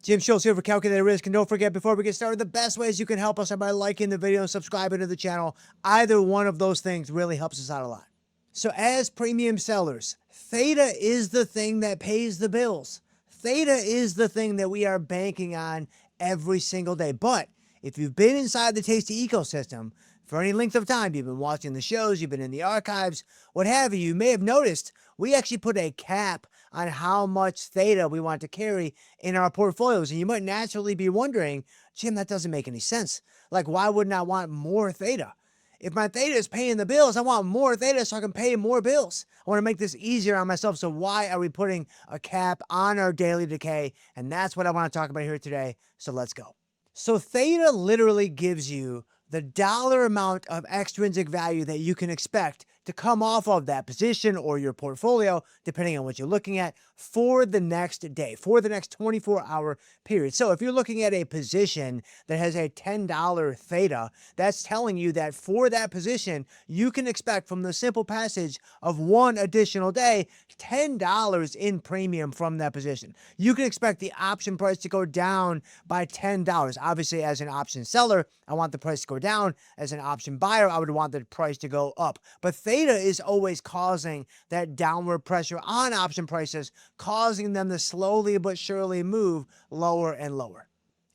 Jim Schultz here for Calculated Risk. And don't forget, before we get started, the best ways you can help us are by liking the video and subscribing to the channel. Either one of those things really helps us out a lot. So as premium sellers, Theta is the thing that pays the bills. Theta is the thing that we are banking on every single day. But if you've been inside the Tasty ecosystem for any length of time, you've been watching the shows, you've been in the archives, what have you may have noticed we actually put a cap on how much Theta we want to carry in our portfolios. And you might naturally be wondering, Jim, that doesn't make any sense. Like, why wouldn't I want more Theta? If my Theta is paying the bills, I want more Theta so I can pay more bills. I want to make this easier on myself. So why are we putting a cap on our daily decay? And that's what I want to talk about here today. So let's go. So Theta literally gives you the dollar amount of extrinsic value that you can expect to come off of that position or your portfolio, depending on what you're looking at, for the next day, for the next 24-hour period. So if you're looking at a position that has a $10 Theta, that's telling you that for that position, you can expect from the simple passage of one additional day, $10 in premium from that position. You can expect the option price to go down by $10. Obviously, as an option seller, I want the price to go down. As an option buyer, I would want the price to go up. But Theta is always causing that downward pressure on option prices, causing them to slowly but surely move lower and lower.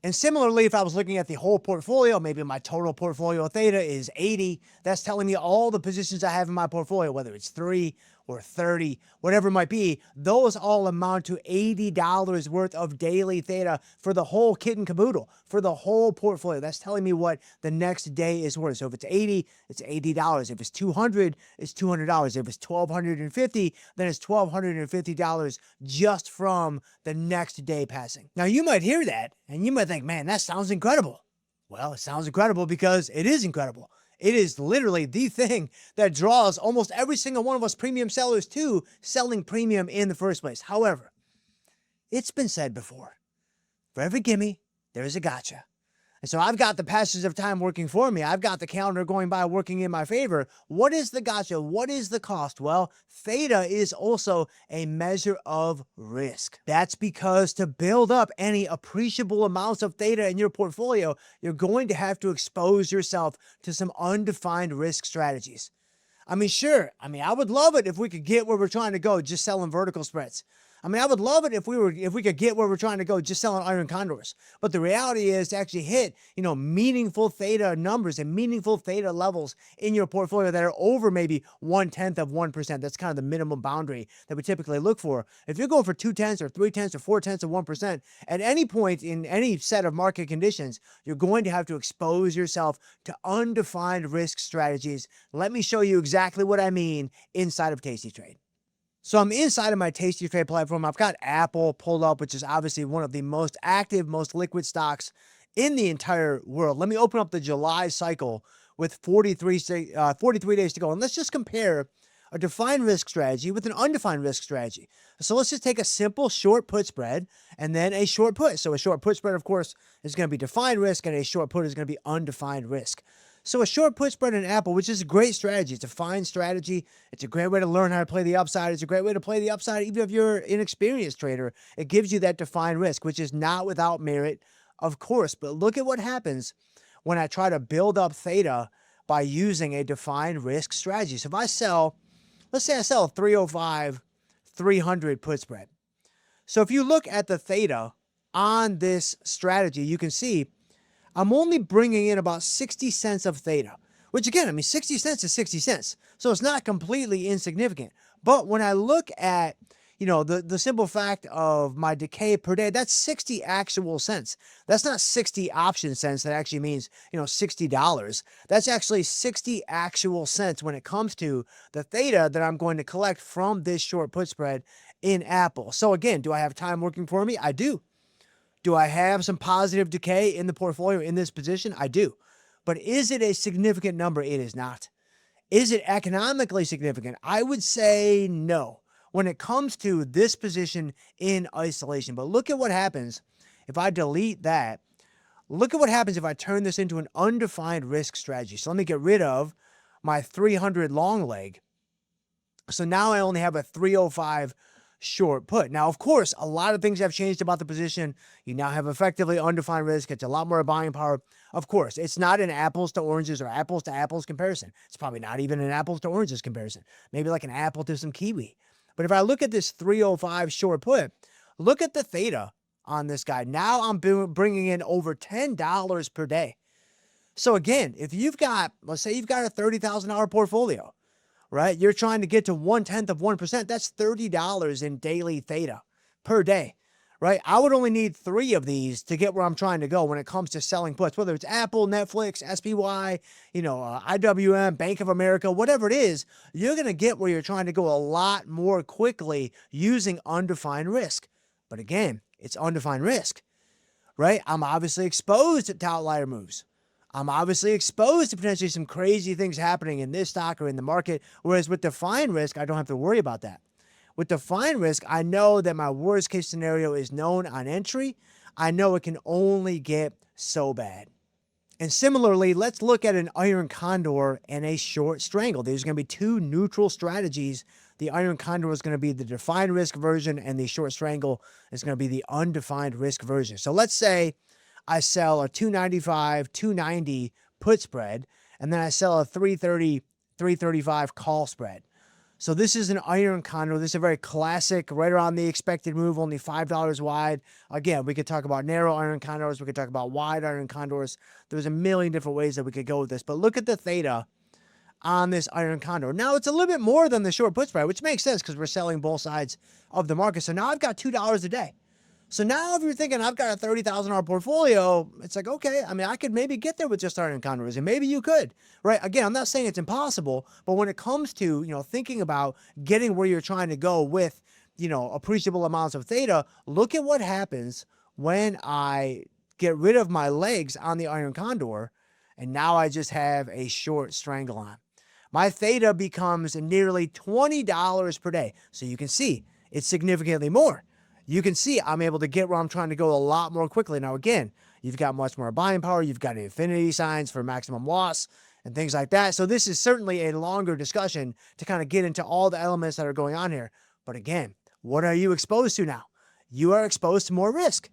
And similarly, if I was looking at the whole portfolio, maybe my total portfolio Theta is 80, that's telling me all the positions I have in my portfolio, whether it's 3 or 30, whatever it might be, those all amount to $80 worth of daily Theta for the whole kit and caboodle, for the whole portfolio. That's telling me what the next day is worth. So if it's 80, it's $80. If it's 200, it's $200. If it's 1,250, then it's $1,250 just from the next day passing. Now you might hear that and you might think, man, that sounds incredible. Well, it sounds incredible because it is incredible. It is literally the thing that draws almost every single one of us premium sellers to selling premium in the first place. However, it's been said before, for every gimme, there's a gotcha. And so I've got the passage of time working for me. I've got the calendar going by working in my favor. What is the gotcha? What is the cost? Well, Theta is also a measure of risk. That's because to build up any appreciable amounts of Theta in your portfolio, you're going to have to expose yourself to some undefined risk strategies. I mean, sure. I would love it if we could get where we're trying to go just selling vertical spreads. I would love it if we could get where we're trying to go just selling iron condors. But the reality is to actually hit, meaningful Theta numbers and meaningful Theta levels in your portfolio that are over maybe 1/10 of 1%. That's kind of the minimum boundary that we typically look for. If you're going for 2/10 or 3/10 or 4/10 of 1%, at any point in any set of market conditions, you're going to have to expose yourself to undefined risk strategies. Let me show you exactly what I mean inside of tastytrade. So I'm inside of my tastytrade platform. I've got Apple pulled up, which is obviously one of the most active, most liquid stocks in the entire world. Let me open up the July cycle with 43 days to go. And let's just compare a defined risk strategy with an undefined risk strategy. So let's just take a simple short put spread and then a short put. So a short put spread, of course, is going to be defined risk, and a short put is going to be undefined risk. So a short put spread in Apple, which is a great strategy. It's a fine strategy. It's a great way to learn how to play the upside. It's a great way to play the upside even if you're an inexperienced trader. It gives you that defined risk, which is not without merit, of course. But look at what happens when I try to build up Theta by using a defined risk strategy. So if I sell, let's say I sell a 305, 300 put spread. So if you look at the Theta on this strategy, you can see I'm only bringing in about 60 cents of Theta, which again, 60 cents is 60 cents. So it's not completely insignificant. But when I look at, the simple fact of my decay per day, that's 60 actual cents. That's not 60 option cents. That actually means, $60. That's actually 60 actual cents when it comes to the Theta that I'm going to collect from this short put spread in Apple. So again, do I have time working for me? I do. Do I have some positive decay in the portfolio in this position? I do. But is it a significant number? It is not. Is it economically significant? I would say no when it comes to this position in isolation. But look at what happens if I delete that. Look at what happens if I turn this into an undefined risk strategy. So let me get rid of my 300 long leg. So now I only have a 305 short put. Now, of course, a lot of things have changed about the position. You now have effectively undefined risk. It's a lot more buying power. Of course, it's not an apples to oranges or apples to apples comparison. It's probably not even an apples to oranges comparison. Maybe like an apple to some kiwi. But if I look at this 305 short put, look at the theta on this guy. Now I'm bringing in over $10 per day. So again, if you've got, let's say you've got a $30,000 portfolio, right? You're trying to get to 1/10 of 1%. That's $30 in daily theta per day, right? I would only need 3 of these to get where I'm trying to go when it comes to selling puts, whether it's Apple, Netflix, SPY, IWM, Bank of America, whatever it is, you're going to get where you're trying to go a lot more quickly using undefined risk. But again, it's undefined risk, right? I'm obviously exposed to outlier moves. I'm obviously exposed to potentially some crazy things happening in this stock or in the market. Whereas with defined risk, I don't have to worry about that. With defined risk, I know that my worst case scenario is known on entry. I know it can only get so bad. And similarly, let's look at an iron condor and a short strangle. There's going to be 2 neutral strategies. The iron condor is going to be the defined risk version, and the short strangle is going to be the undefined risk version. So let's say I sell a 295, 290 put spread, and then I sell a 330, 335 call spread. So this is an iron condor. This is a very classic, right around the expected move, only $5 wide. Again, we could talk about narrow iron condors. We could talk about wide iron condors. There's a million different ways that we could go with this. But look at the theta on this iron condor. Now, it's a little bit more than the short put spread, which makes sense because we're selling both sides of the market. So now I've got $2 a day. So now if you're thinking I've got a $30,000 portfolio, it's like, okay, I mean, I could maybe get there with just iron condors, and maybe you could, right? Again, I'm not saying it's impossible, but when it comes to, thinking about getting where you're trying to go with, appreciable amounts of theta, look at what happens when I get rid of my legs on the iron condor, and now I just have a short strangle on. My theta becomes nearly $20 per day. So you can see it's significantly more. You can see I'm able to get where I'm trying to go a lot more quickly. Now, again, you've got much more buying power. You've got infinity signs for maximum loss and things like that. So this is certainly a longer discussion to kind of get into all the elements that are going on here. But again, what are you exposed to now? You are exposed to more risk.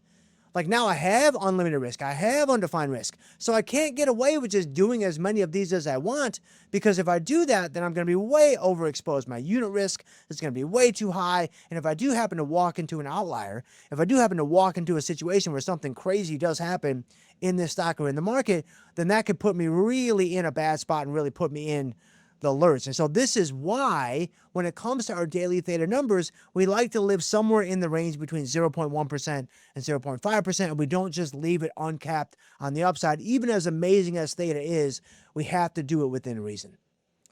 Like now I have unlimited risk. I have undefined risk. So I can't get away with just doing as many of these as I want, because if I do that, then I'm going to be way overexposed. My unit risk is going to be way too high. And if I do happen to walk into an outlier, if I do happen to walk into a situation where something crazy does happen in this stock or in the market, then that could put me really in a bad spot and really put me in the alerts. And so this is why when it comes to our daily theta numbers, we like to live somewhere in the range between 0.1% and 0.5%, and we don't just leave it uncapped on the upside. Even as amazing as theta is, we have to do it within reason.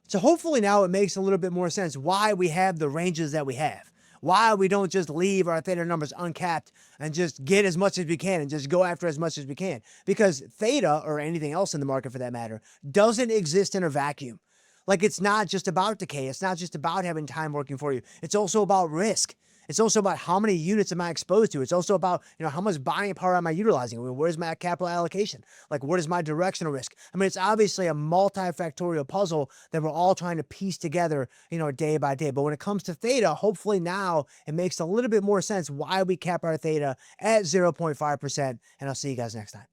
So hopefully now it makes a little bit more sense why we have the ranges that we have. Why we don't just leave our theta numbers uncapped and just get as much as we can and just go after as much as we can. Because theta, or anything else in the market for that matter, doesn't exist in a vacuum. Like, it's not just about decay. It's not just about having time working for you. It's also about risk. It's also about how many units am I exposed to. It's also about, how much buying power am I utilizing? I mean, where's my capital allocation? Like, what is my directional risk? I mean, it's obviously a multifactorial puzzle that we're all trying to piece together, day by day. But when it comes to theta, hopefully now it makes a little bit more sense why we cap our theta at 0.5%. And I'll see you guys next time.